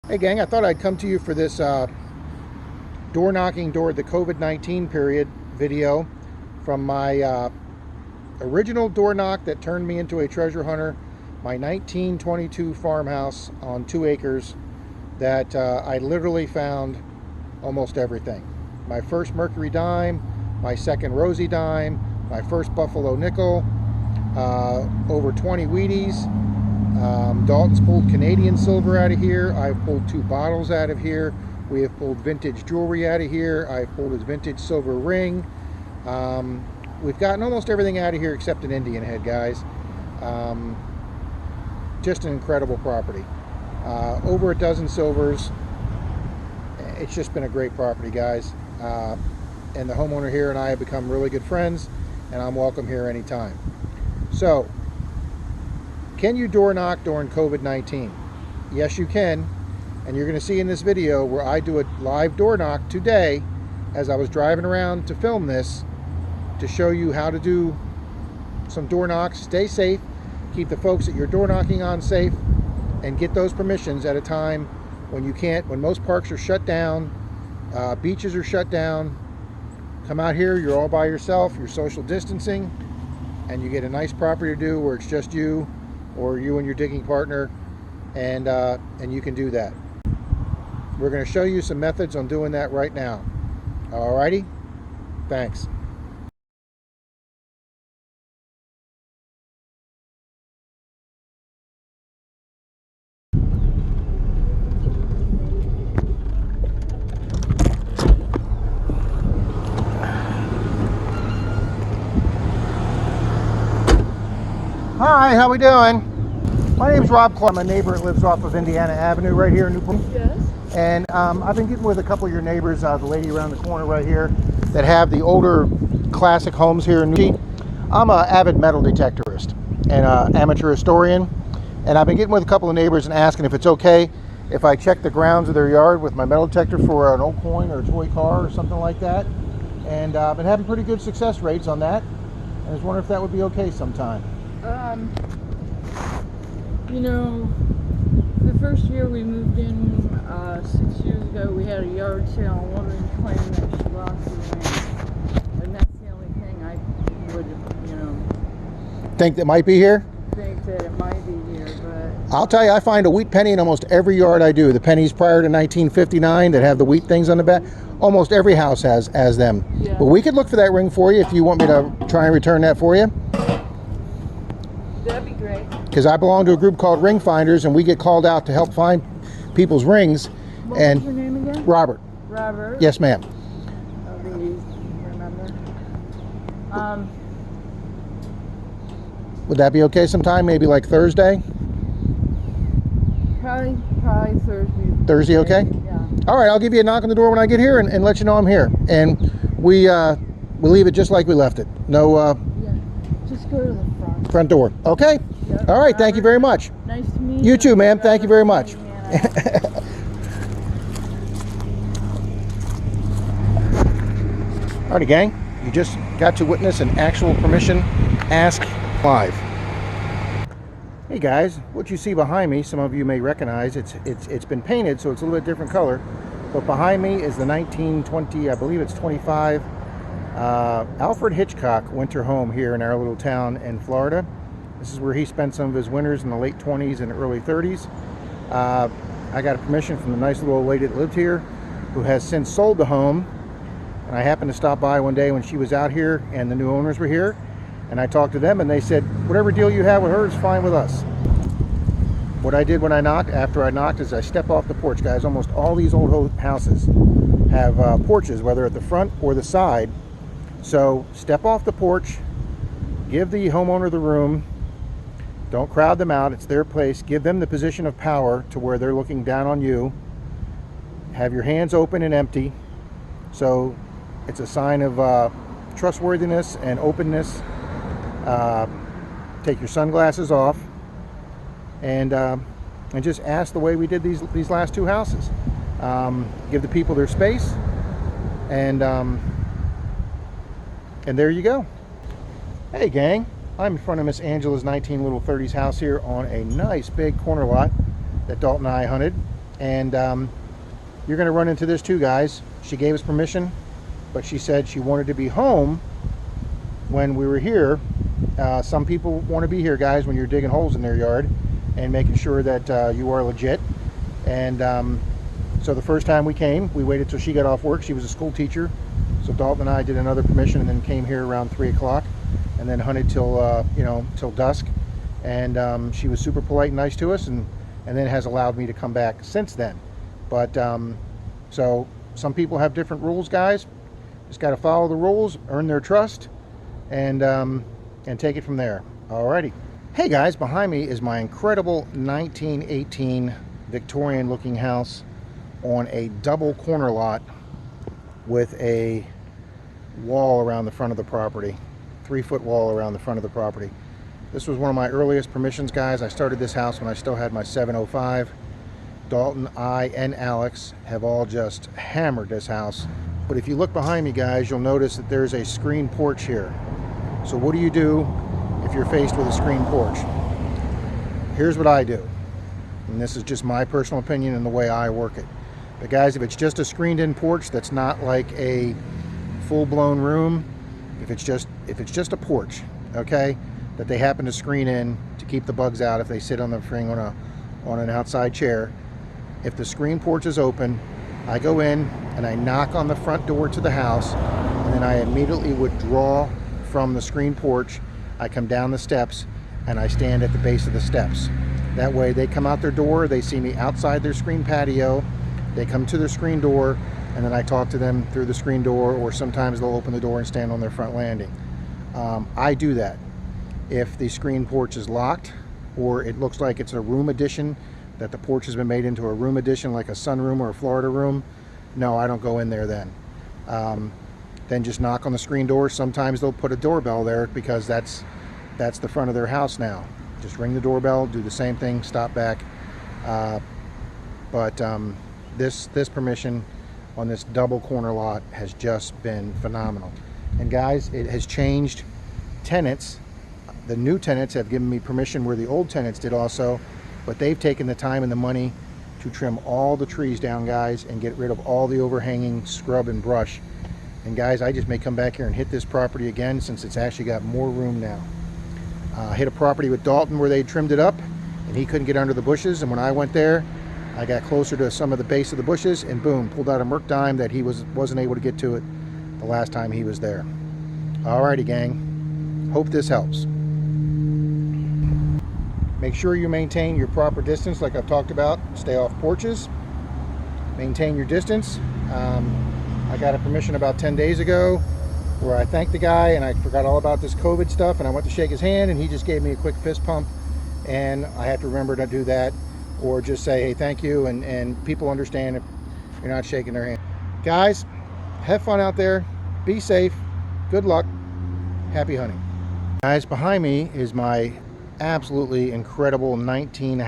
Hey gang, I thought I'd come to you for this door knocking during the COVID-19 period video from my original door knock that turned me into a treasure hunter, my 1922 farmhouse on 2 acres that I literally found almost everything. My first Mercury dime, my second Rosie dime, my first Buffalo nickel, over 20 Wheaties. Dalton's pulled Canadian silver out of here. I've pulled 2 bottles out of here. We have pulled vintage jewelry out of here. I've pulled his vintage silver ring. We've gotten almost everything out of here except an Indian head, guys. Just an incredible property. Over a dozen silvers. It's just been a great property, guys. And the homeowner here and I have become really good friends, and I'm welcome here anytime. So, can you door knock during COVID-19? Yes, you can. And you're going to see in this video where I do a live door knock today as I was driving around to film this to show you how to do some door knocks. Stay safe, keep the folks that you're door knocking on safe, and get those permissions at a time when you can't, when most parks are shut down, beaches are shut down. Come out here, you're all by yourself, you're social distancing, and you get a nice property to do where it's just you or you and your digging partner, and you can do that. We're going to show you some methods on doing that right now. Alrighty? Thanks. Hi, how we doing? My name's Rob Clark. I'm a neighbor that lives off of Indiana Avenue right here in Newport. Yes. And I've been getting with a couple of your neighbors, the lady around the corner right here, that have the older classic homes here in Newport. I'm an avid metal detectorist and an amateur historian, and I've been getting with a couple of neighbors and asking if it's okay if I check the grounds of their yard with my metal detector for an old coin or a toy car or something like that. And I've been having pretty good success rates on that. And I was wondering if that would be okay sometime. You know, the first year we moved in 6 years ago, we had a yard sale, and one woman claimed that she lost her ring. And that's the only thing I would, Think that might be here? think that it might be here, but I'll tell you, I find a wheat penny in almost every yard I do. The pennies prior to 1959 that have the wheat things on the back, almost every house has them. Yeah. But we could look for that ring for you if you want me to try and return that for you. that'd be great. Because I belong to a group called Ring Finders, and we get called out to help find people's rings. What And was your name again? Robert. Robert? Yes, ma'am. That'll be easy to remember. Would that be okay sometime? Maybe like Thursday? Probably Thursday. Thursday, okay? Yeah. All right, I'll give you a knock on the door when I get here and let you know I'm here. And we leave it just like we left it. No Yeah. Just go to the front. front door. Okay? Yep. All right, thank you very much. Nice to meet you. You too, ma'am. Thank you very much. Alrighty, gang. You just got to witness an actual permission ask live. Hey guys, what you see behind me, some of you may recognize. It's been painted, so it's a little bit different color. But behind me is the 1920, I believe it's 25, Alfred Hitchcock winter home here in our little town in Florida. This is where he spent some of his winters in the late 20s and early 30s. I got a permission from the nice little old lady that lived here, who has since sold the home. And I happened to stop by one day when she was out here and the new owners were here. And I talked to them and they said, whatever deal you have with her is fine with us. What I did when I knocked, after I knocked, is I step off the porch, guys. Almost all these old houses have porches, whether at the front or the side. So step off the porch, give the homeowner the room. Don't crowd them out. It's their place. Give them the position of power to where they're looking down on you. Have your hands open and empty. So it's a sign of trustworthiness and openness. Take your sunglasses off and just ask the way we did these last 2 houses. Give the people their space, and there you go. Hey gang, I'm in front of Miss Angela's 19 little 30s house here on a nice big corner lot that Dalton and I hunted. And you're going to run into this too, guys. She gave us permission, but she said she wanted to be home when we were here. Some people want to be here, guys, when you're digging holes in their yard and making sure that you are legit. And so the first time we came, we waited till she got off work. She was a school teacher. So Dalton and I did another permission and then came here around 3 o'clock and then hunted till, till dusk. And she was super polite and nice to us, and then has allowed me to come back since then. But so some people have different rules, guys. Just got to follow the rules, earn their trust, and take it from there. Alrighty. Hey guys, behind me is my incredible 1918 Victorian looking house on a double corner lot with a wall around the front of the property, 3-foot wall around the front of the property. This was one of my earliest permissions, guys. I started this house when I still had my 705. Dalton, I, and Alex have all just hammered this house. But if you look behind me, guys, you'll notice that there's a screen porch here. So what do you do if you're faced with a screen porch? Here's what I do. And this is just my personal opinion and the way I work it. But guys, if it's just a screened-in porch that's not like a full-blown room, if it's just a porch, okay, that they happen to screen in to keep the bugs out if they sit on the thing on an outside chair, if the screen porch is open, I go in and I knock on the front door to the house, and then I immediately withdraw from the screen porch. I come down the steps and I stand at the base of the steps. That way they come out their door, they see me outside their screen patio, they come to their screen door, and then I talk to them through the screen door, or sometimes they'll open the door and stand on their front landing. I do that. If the screen porch is locked, or it looks like it's a room addition, that the porch has been made into a room addition like a sunroom or a Florida room, no, I don't go in there then. Then just knock on the screen door. Sometimes they'll put a doorbell there because that's the front of their house now. Just ring the doorbell, do the same thing, stop back. But this permission on this double corner lot has just been phenomenal. And guys, it has changed tenants. The new tenants have given me permission where the old tenants did also, but they've taken the time and the money to trim all the trees down, guys, and get rid of all the overhanging scrub and brush. And guys, I just may come back here and hit this property again since it's actually got more room now. Hit a property with Dalton where they trimmed it up and he couldn't get under the bushes, and when I went there, I got closer to some of the base of the bushes and boom, pulled out a Merc dime that he wasn't able to get to it the last time he was there. Alrighty, gang. Hope this helps. Make sure you maintain your proper distance like I've talked about. Stay off porches. Maintain your distance. I got a permission about 10 days ago where I thanked the guy and I forgot all about this COVID stuff, and I went to shake his hand and he just gave me a quick fist pump, and I have to remember to do that or just say, hey, thank you, and people understand if you're not shaking their hand. Guys, have fun out there. Be safe. Good luck. Happy hunting. Guys, behind me is my absolutely incredible 19